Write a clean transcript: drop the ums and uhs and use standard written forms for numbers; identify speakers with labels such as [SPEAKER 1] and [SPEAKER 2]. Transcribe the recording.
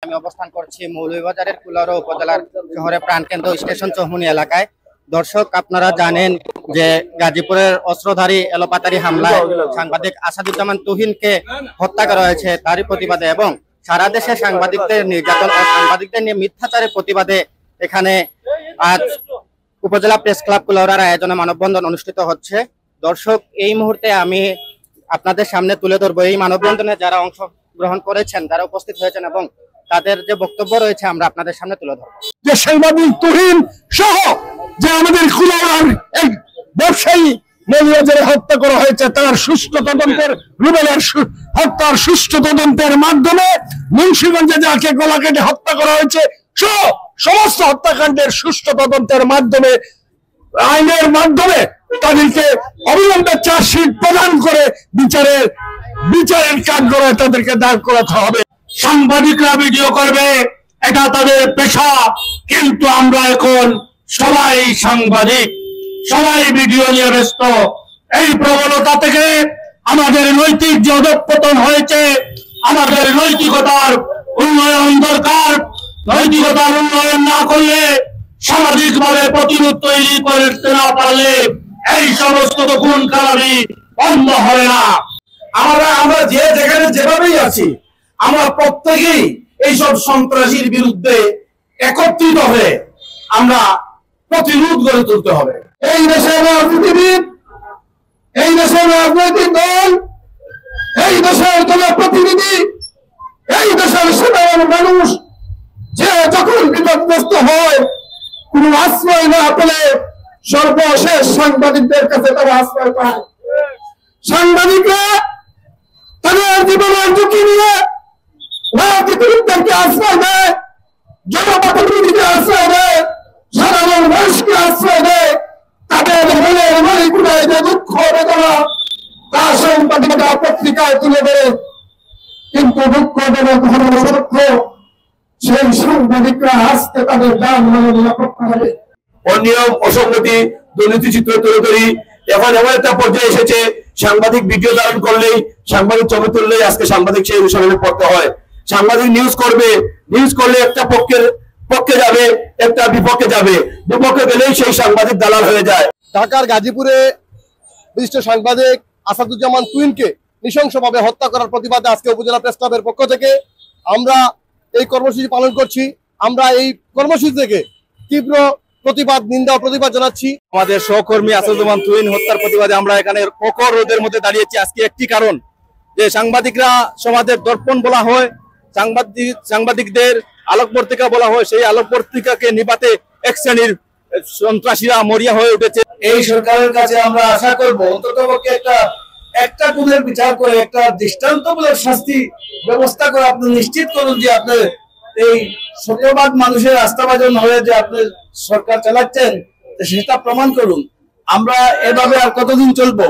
[SPEAKER 1] আমি অবস্থান করছি মৌলভীবাজারের কুলাউড়া উপজেলার শহরের প্রাণকেন্দ্র স্টেশন চৌমুহনী এলাকায়। দর্শক, আপনারা জানেন যে গাজীপুরের অস্ত্রধারী এলোপাতারি হামলায় সাংবাদিক আসাদুজ্জামান তুহিনকে হত্যা করা হয়েছে, তারই প্রতিবাদে এবং সারা দেশে সাংবাদিকদের নির্যাতন ও সাংবাদিকদের নিয়ে মিথ্যাচারের প্রতিবাদে এখানে আজ উপজেলা প্রেস ক্লাব কুলাউড়ার আয়োজনে মানববন্ধন অনুষ্ঠিত হচ্ছে। দর্শক, এই মুহূর্তে আমি আপনাদের সামনে তুলে ধরবো এই মানববন্ধনে যারা অংশগ্রহণ করেছেন, যারা উপস্থিত হয়েছেন এবং তাদের যে বক্তব্য রয়েছে আমরা আপনাদের সামনে তুলে ধরবো।
[SPEAKER 2] যে সাংবাদিক তুহিন সহ যে আমাদের কুলাউড়ার এক ব্যবসায়ী মৌলভীবাজারে হত্যা করা হয়েছে, তার সুষ্ঠু তদন্তের রুবেলের হত্যার সুষ্ঠু তদন্তের মাধ্যমে মুন্সিগঞ্জে যাকে গলা কেটে হত্যা করা হয়েছে সহ সমস্ত হত্যাকাণ্ডের সুষ্ঠু তদন্তের মাধ্যমে আইনের মাধ্যমে তাদেরকে অবিলম্বে চার্জশিট প্রদান করে বিচারের কাঠগড়ায় তাদেরকে দাঁড় করাতে হবে। সাংবাদিকরা ভিডিও করবে, এটা তাদের পেশা, কিন্তু আমরা এখন সবাই সাংবাদিক, সবাই ভিডিও নিয়ে ব্যস্ত। এই প্রবণতা থেকে আমাদের নৈতিক যে অধঃপতন হয়েছে, আমাদের নৈতিকতার উন্নয়ন দরকার। নৈতিকতার উন্নয়ন না করলে, সামাজিক ভাবে প্রতিরোধ তৈরি করতে না পারলে এই সমস্ত খুন খারাপি বন্ধ হবে না। আমরা যে যেখানে যেভাবেই আছি, আমরা প্রত্যেকেই এইসব সন্ত্রাসীর বিরুদ্ধে একত্রিত হয়ে আমরা প্রতিরোধ গড়ে তুলতে হবে। এই দেশের রাজনীতিবিদ, এই দেশের রাজনৈতিক দল, এই দেশের জনপ্রতিনিধি, এই দেশের সাধারণ মানুষ যে যখন বিপদগ্রস্ত হয়, কোন আশ্রয় না পেলে সর্বশেষ সাংবাদিকদের কাছে তারা আশ্রয় পায়। সাংবাদিকরা তাদের জীবনের ঝুঁকি নিয়ে রাজনীতিবিদদেরকে আশ্রয় দেয়, জনপ্রতিনিধিকে আশ্রয় দেয়, সাধারণ মানুষকে আশ্রয় দেয়। তাদের মনের মালিকুড়ায় যে দুঃখ বেদনা তা সাংবাদিকরা পত্রিকায় তুলে দেয়, কিন্তু দুঃখজনক ঘটনা সত্য সেই সাংবাদিকরা আসতে তাদের দাম নিরাপত্তা হবে। অনিয়ম, অসঙ্গতি, দুর্নীতি চিত্র তুলে ধরি। এখন এমন একটা পর্যায়ে এসেছে, সাংবাদিক ভিডিও ধারণ করলেই, সাংবাদিক ছবি তুললেই আজকে সাংবাদিক সেই অনুসরণে পড়তে হয়। সাংবাদিক নিউজ করবে, নিউজ করলে একটা পক্ষে যাবে, একটা বিপক্ষে যাবে, বিপক্ষে গেলেই সেই সাংবাদিক দালাল হয়ে যায়।
[SPEAKER 3] ঢাকার গাজীপুরে বিশিষ্ট সাংবাদিক আসাদুজ্জামান তুহিনকে নৃশংসভাবে হত্যা করার প্রতিবাদে আজকে উপজেলা প্রেস ক্লাবের পক্ষ থেকে আমরা এই কর্মসূচি পালন করছি। আমরা এই কর্মসূচি থেকে তীব্র প্রতিবাদ, নিন্দা ও প্রতিবাদ জানাচ্ছি।
[SPEAKER 2] আমাদের সহকর্মী আসাদুজ্জামান তুহিন হত্যার প্রতিবাদে আমরা এখানে প্রখর রোদের মধ্যে দাঁড়িয়েছি। আজকে একটি কারণ, যে সাংবাদিকরা সমাজের দর্পণ বলা হয়, সাংবাদিকদের আলোকবর্তিকা বলা হয়, সেই আলোকবর্তিকাকে নিভাতে এক শ্রেণীর সন্ত্রাসীরা মরিয়া হয়ে উঠেছে।
[SPEAKER 4] এই সরকারের কাছে আমরা আশা করব অন্ততপক্ষে একটা গুণের বিচার করে একটা দৃষ্টান্তমূলক শাস্তি ব্যবস্থা করে আপনি নিশ্চিত করুন যে আপনার এই সত্যবাদ মানুষের আস্থাভাজন হয়ে যে আপনি সরকার চালাচ্ছেন সেটা প্রমাণ করুন। আমরা এভাবে আর কতদিন চলবো?